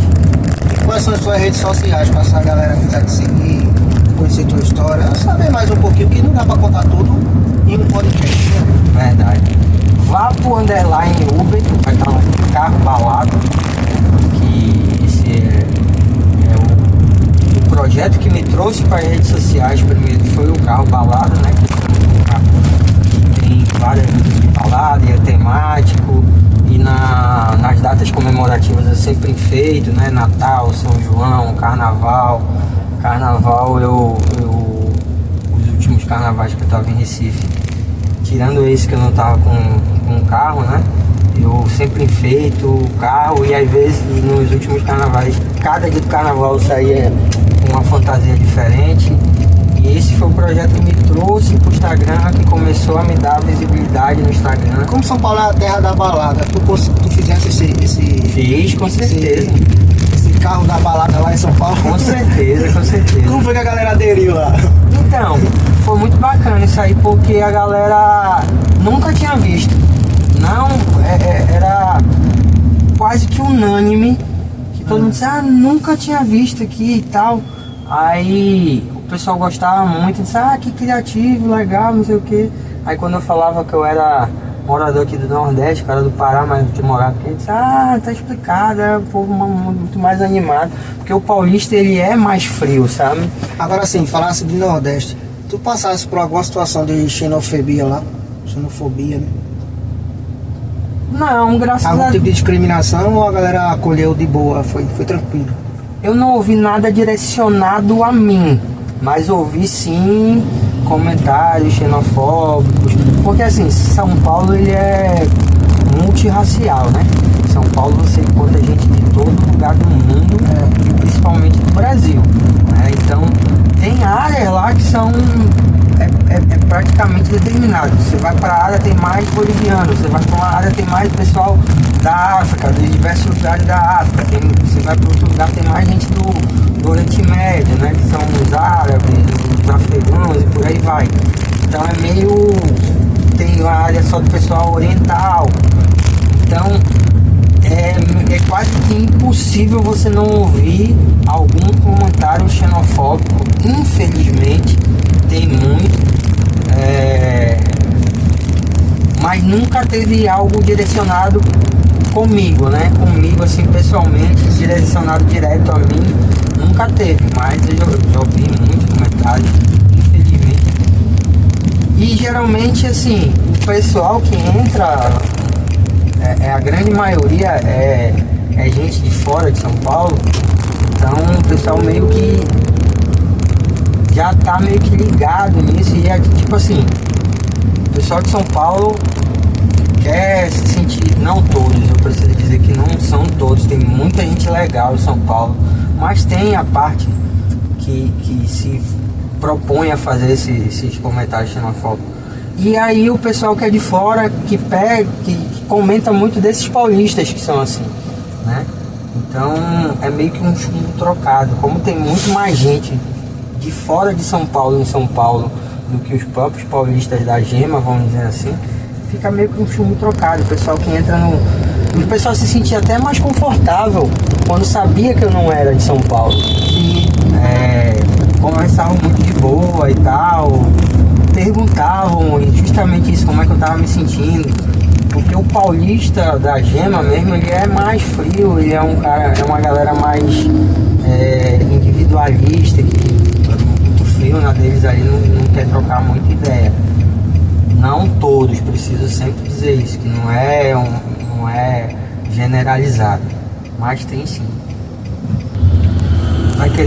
Quais são as suas redes sociais para essa galera que quiser te seguir, conhecer tua história, saber mais um pouquinho, que não dá para contar tudo em um podcast, né? Verdade. Vá pro _Uber, vai estar lá carro balado, que esse é o projeto que me trouxe para as redes sociais. Primeiro foi o carro balado, né? Várias vezes de balada, e é temático, e nas datas comemorativas é sempre enfeito, né? Natal, São João, Carnaval, os últimos carnavais que eu estava em Recife, tirando esse que eu não estava com carro, né? Eu sempre enfeito o carro, e às vezes nos últimos carnavais, cada dia do carnaval eu saía com uma fantasia diferente. E esse foi o projeto que me trouxe pro Instagram, que começou a me dar visibilidade no Instagram. Como São Paulo é a terra da balada, tu fizesse esse Fiz, com certeza. Esse carro da balada lá em São Paulo? Com certeza, com certeza. Como foi que a galera aderiu lá? Então, foi muito bacana isso aí, porque a galera nunca tinha visto. Não, era quase que unânime, que todo mundo disse, nunca tinha visto aqui e tal. Aí o pessoal gostava muito, disse, que criativo, legal, não sei o que. Aí quando eu falava que eu era morador aqui do Nordeste, cara do Pará, mas que morava aqui, disse, tá explicado, é um povo muito mais animado, porque o paulista ele é mais frio, sabe? Agora sim, falasse de Nordeste, tu passasse por alguma situação de xenofobia lá? Xenofobia, né? Não, graças a Deus. Algum tipo de discriminação, ou a galera acolheu de boa, foi tranquilo? Eu não ouvi nada direcionado a mim, mas ouvi sim comentários xenofóbicos, porque assim, São Paulo ele é multirracial, né? São Paulo você encontra gente de todo lugar do mundo, principalmente do Brasil, né? Então tem áreas lá que são praticamente determinadas. Você vai para a área, tem mais boliviano, você vai para uma área, tem mais pessoal da África, de diversos lugares da África, você vai para outro lugar, tem mais gente do Oriente Médio, né? Que são os árabes, os afegãos e por aí vai. Então é meio... Tem uma área só do pessoal oriental. Então é quase que impossível você não ouvir algum comentário xenofóbico. Infelizmente tem muito, mas nunca teve algo direcionado comigo, né? Comigo assim pessoalmente, direcionado direto a mim, nunca teve, mas eu já ouvi muitos comentários, infelizmente. E geralmente assim, o pessoal que entra, a grande maioria é gente de fora de São Paulo, então o pessoal meio que já tá meio que ligado nisso, e é tipo assim, o pessoal de São Paulo quer se sentir, não todos, eu preciso dizer que não são todos, tem muita gente legal em São Paulo, mas tem a parte que se propõe a fazer esses comentários xenofóbicos. E aí o pessoal que é de fora, que comenta muito desses paulistas que são assim, né? Então é meio que um chumbo trocado. Como tem muito mais gente de fora de São Paulo em São Paulo do que os próprios paulistas da Gema, vamos dizer assim, fica meio que um chumbo trocado. O pessoal que entra no... O pessoal se sentia até mais confortável quando sabia que eu não era de São Paulo. E conversavam muito de boa e tal, perguntavam justamente isso, como é que eu tava me sentindo. Porque o paulista da Gema mesmo, ele é mais frio, ele é um cara, é uma galera mais individualista, que muito frio na deles ali, não quer trocar muita ideia. Não todos, preciso sempre dizer isso, que não é generalizado, mas tem sim.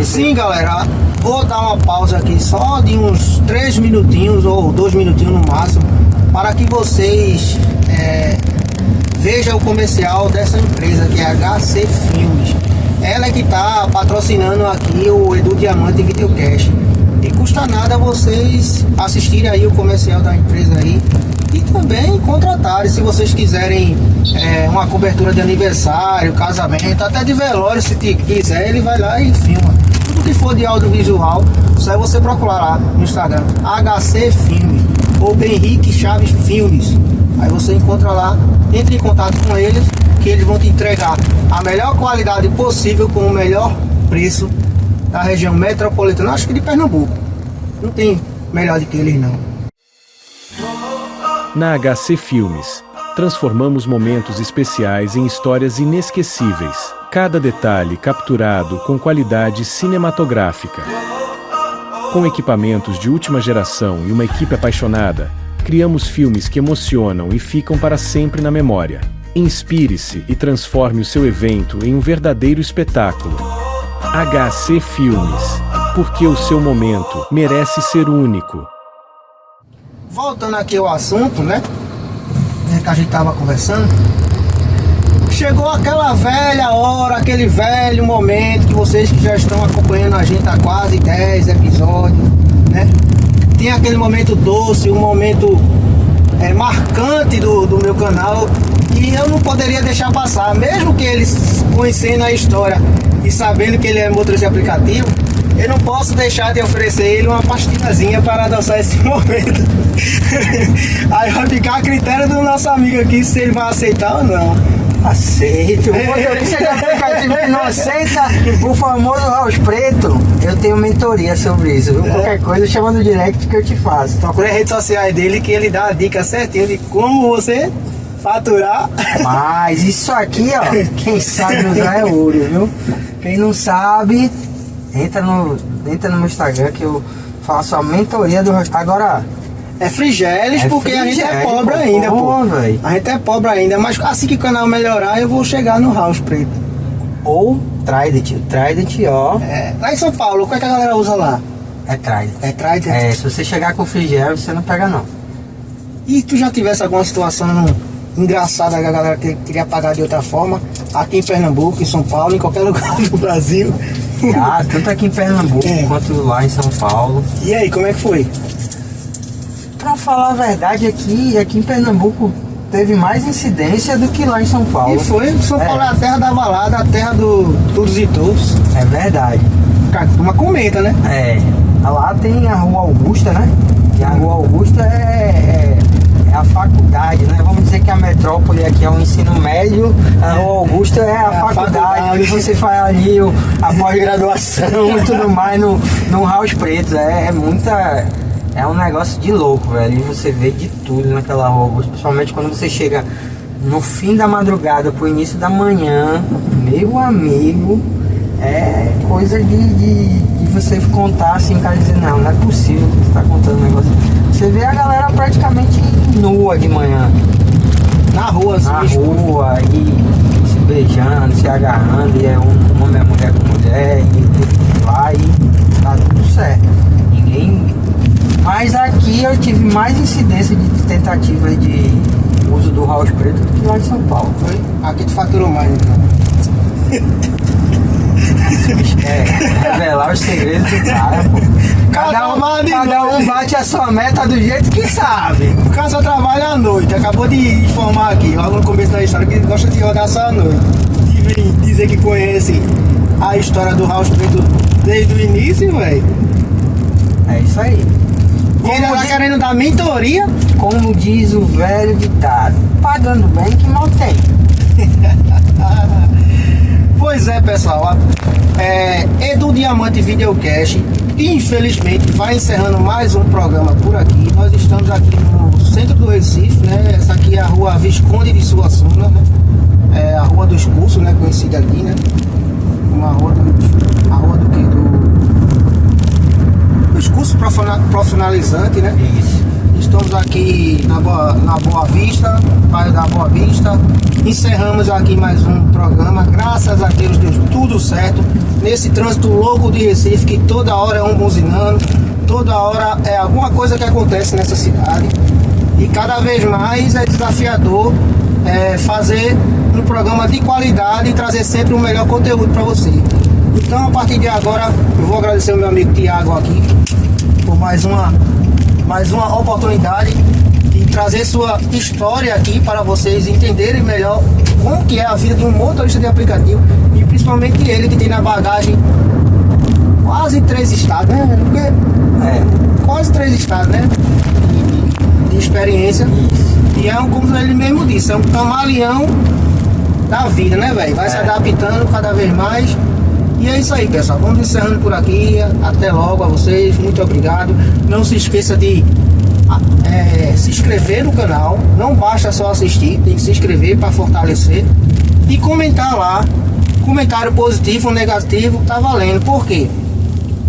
Sim, galera, vou dar uma pausa aqui só de uns 3 minutinhos ou 2 minutinhos no máximo, para que vocês vejam o comercial dessa empresa, que é a HC Filmes. Ela é que está patrocinando aqui o Edu Diamante Videocast. E custa nada vocês assistirem aí o comercial da empresa aí e também contratarem, se vocês quiserem uma cobertura de aniversário, casamento, até de velório, se quiser, ele vai lá e filma. Tudo que for de audiovisual, só é você procurar lá no Instagram, HC Filmes ou Henrique Chaves Filmes. Aí você encontra lá, entre em contato com eles, que eles vão te entregar a melhor qualidade possível com o melhor preço da região metropolitana, acho que de Pernambuco. Não tem melhor do que eles não. Na HC Filmes, transformamos momentos especiais em histórias inesquecíveis, cada detalhe capturado com qualidade cinematográfica. Com equipamentos de última geração e uma equipe apaixonada, criamos filmes que emocionam e ficam para sempre na memória. Inspire-se e transforme o seu evento em um verdadeiro espetáculo. HC Filmes, porque o seu momento merece ser único. Voltando aqui ao assunto, né? Que a gente tava conversando. Chegou aquela velha hora, aquele velho momento que vocês que já estão acompanhando a gente há quase 10 episódios, né? Tem aquele momento doce, um momento marcante do meu canal, e eu não poderia deixar passar, mesmo que eles conhecendo a história e sabendo que ele é motorista de aplicativo, eu não posso deixar de oferecer ele uma pastilhazinha para adoçar esse momento. Aí vai ficar a critério do nosso amigo aqui se ele vai aceitar ou não. Aceito. O motorista de aplicativo que não aceita o famoso house preto, eu tenho mentoria sobre isso, viu? Qualquer coisa chama no direct que eu te faço. Procure as redes sociais dele que ele dá a dica certinha de como você faturar. Mas isso aqui, ó, quem sabe usar é ouro, viu? Quem não sabe, entra no meu Instagram que eu faço a mentoria do house. Agora... É Frigeles, porque a gente é pobre ainda, pô. Véio. A gente é pobre ainda, mas assim que o canal melhorar, eu vou chegar no House Preto. Ou Trident. O Trident, ó. Lá em São Paulo, o que é que a galera usa lá? É Trident. É Trident? Se você chegar com Frigeles, você não pega não. E tu já tivesse alguma situação engraçada que a galera queria pagar de outra forma, aqui em Pernambuco, em São Paulo, em qualquer lugar do Brasil? Tanto aqui em Pernambuco quanto lá em São Paulo. E aí, como é que foi? Pra falar a verdade, aqui em Pernambuco teve mais incidência do que lá em São Paulo. E foi, São Paulo é a terra da balada, a terra do todos e todos. É verdade. Uma comenta, né? Lá tem a Rua Augusta, né? E a Rua Augusta é a faculdade, né? Vamos dizer que a metrópole aqui é o ensino médio, a Rua Augusta é a faculdade, onde você faz ali a pós-graduação e tudo mais no House Preto. É um negócio de louco, velho. E você vê de tudo naquela Rua Augusta, principalmente quando você chega no fim da madrugada pro início da manhã, meu amigo, é coisa de você contar assim, cara, dizer, não é possível que você tá contando um negócio. Você vê a galera praticamente nua de manhã. Na rua, assim. Na rua, e se beijando, se agarrando, e é um homem é mulher com mulher, e vai, e tá tudo certo. Ninguém. Mas aqui eu tive mais incidência de tentativas de uso do House Preto do que lá de São Paulo. Foi? Aqui tu faturou mais, então. Revelar os segredos do cara, pô. Cada um bate a sua meta do jeito que sabe. O cara só trabalha à noite, acabou de informar aqui, logo no começo da história, que ele gosta de rodar só à noite. E vem dizer que conhece a história do House Preto desde o início, velho. É isso aí. E ele tá querendo dar mentoria. Como diz o velho ditado, pagando bem que mal tem. Pois é, pessoal, Edu Diamante Videocast, infelizmente, vai encerrando mais um programa por aqui. Nós estamos aqui no centro do Recife, né? Essa aqui é a rua Visconde de Suassuna, né? É a rua dos cursos, né? Conhecida aqui, né? Uma rua do que? Dos cursos profissionalizantes, né? Isso. Estamos aqui na Boa Vista, bairro da Boa Vista. Encerramos aqui mais um programa. Graças a Deus deu tudo certo. Nesse trânsito louco de Recife, que toda hora é um buzinando, toda hora é alguma coisa que acontece nessa cidade. E cada vez mais é desafiador fazer um programa de qualidade e trazer sempre o melhor conteúdo para você. Então, a partir de agora, eu vou agradecer ao meu amigo Tiago aqui por mais uma oportunidade de trazer sua história aqui para vocês entenderem melhor como que é a vida de um motorista de aplicativo, e principalmente ele que tem na bagagem quase 3 estados, né? Quase 3 estados, né? De experiência. E como ele mesmo disse, é um camaleão da vida, né, velho? Vai se adaptando cada vez mais. E é isso aí, pessoal. Vamos encerrando por aqui. Até logo a vocês. Muito obrigado. Não se esqueça de se inscrever no canal. Não basta só assistir, tem que se inscrever para fortalecer. E comentar lá. Comentário positivo ou negativo tá valendo. Por quê?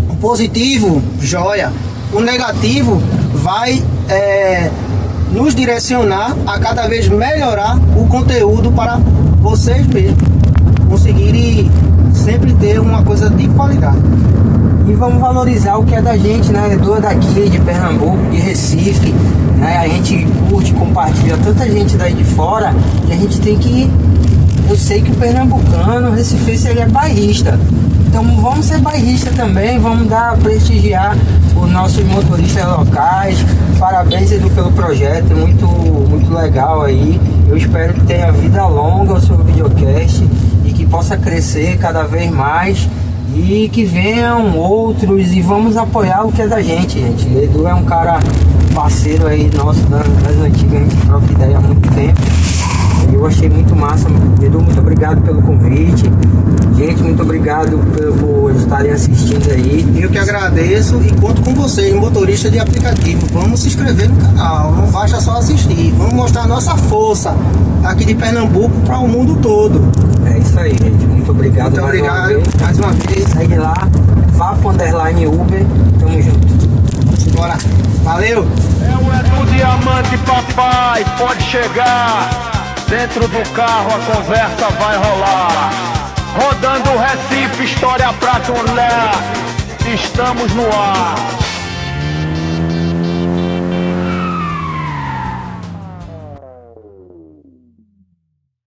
O positivo, joia. O negativo vai nos direcionar a cada vez melhorar o conteúdo para vocês mesmos conseguirem sempre ter uma coisa de qualidade. E vamos valorizar o que é da gente, né? Edu é daqui, de Pernambuco, de Recife, né? A gente curte, compartilha tanta gente daí de fora, que a gente tem que... Eu sei que o pernambucano, o recifense, ele é bairrista. Então vamos ser bairrista também, vamos prestigiar os nossos motoristas locais. Parabéns, Edu, pelo projeto, muito legal aí. Eu espero que tenha vida longa o seu videocast e que possa crescer cada vez mais e que venham outros, e vamos apoiar o que é da gente. Edu é um cara parceiro aí nosso das antigas, a gente troca ideia há muito tempo. Eu achei muito massa. Edu, muito obrigado pelo convite. Gente, muito obrigado por estarem assistindo aí. Eu que agradeço e conto com vocês, motorista de aplicativo. Vamos se inscrever no canal, não basta só assistir. Vamos mostrar a nossa força aqui de Pernambuco para o mundo todo. É isso aí, gente. Muito obrigado. Muito obrigado mais uma vez. Segue lá, Vapo_Uber. Tamo junto. Bora. Valeu. É o Edu Diamante, papai. Pode chegar. Dentro do carro a conversa vai rolar. Rodando o Recife, história pra tu ler. Estamos no ar.